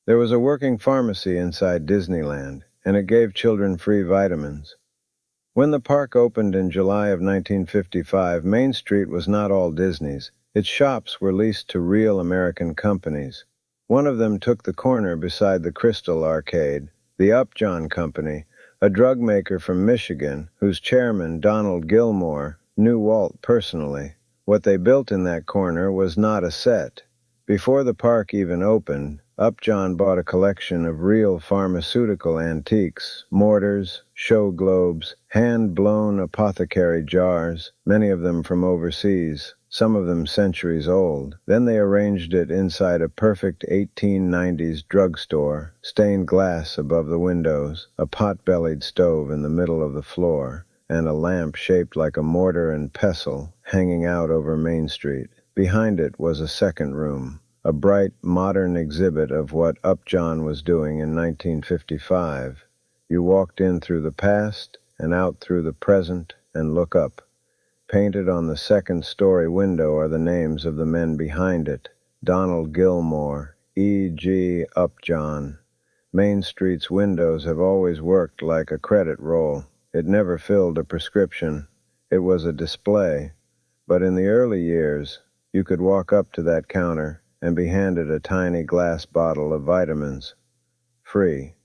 There was a working pharmacy inside Disneyland, and it gave children free vitamins. When the park opened in July of 1955, Main Street was not all Disney's. Its shops were leased to real American companies. One of them took the corner beside the Crystal Arcade, the Upjohn Company, a drug maker from Michigan, whose chairman, Donald Gilmore, knew Walt personally. What they built in that corner was not a set. Before the park even opened, Upjohn bought a collection of real pharmaceutical antiques, mortars, show globes, hand-blown apothecary jars, many of them from overseas, some of them centuries old. Then they arranged it inside a perfect 1890s drugstore, stained glass above the windows, a pot-bellied stove in the middle of the floor, and a lamp shaped like a mortar and pestle hanging out over Main Street. Behind it was a second room, a bright, modern exhibit of what Upjohn was doing in 1955. You walked in through the past and out through the present and look up. Painted on the second-story window are the names of the men behind it: Donald Gilmore, E.G. Upjohn. Main Street's windows have always worked like a credit roll. It never filled a prescription. It was a display. But in the early years, you could walk up to that counter and be handed a tiny glass bottle of vitamins. Free.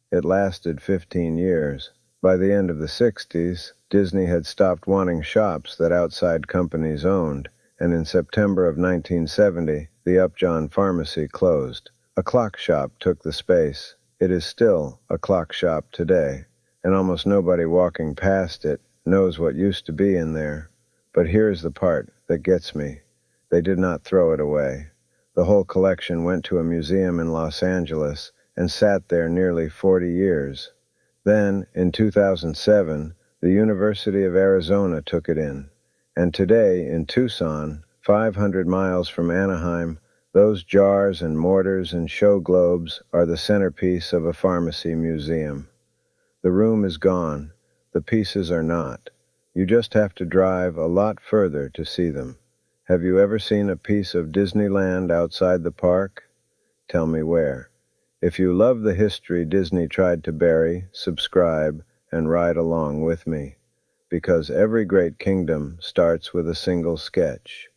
It lasted 15 years. By the end of the 60s, Disney had stopped wanting shops that outside companies owned, and in September of 1970, the Upjohn Pharmacy closed. A clock shop took the space. It is still a clock shop today, and almost nobody walking past it knows what used to be in there. But here's the part that gets me. They did not throw it away. The whole collection went to a museum in Los Angeles and sat there nearly 40 years. Then, in 2007, the University of Arizona took it in. And today, in Tucson, 500 miles from Anaheim, those jars and mortars and show globes are the centerpiece of a pharmacy museum. The room is gone. The pieces are not. You just have to drive a lot further to see them. Have you ever seen a piece of Disneyland outside the park? Tell me where. If you love the history Disney tried to bury, subscribe, and ride along with me, because every great kingdom starts with a single sketch.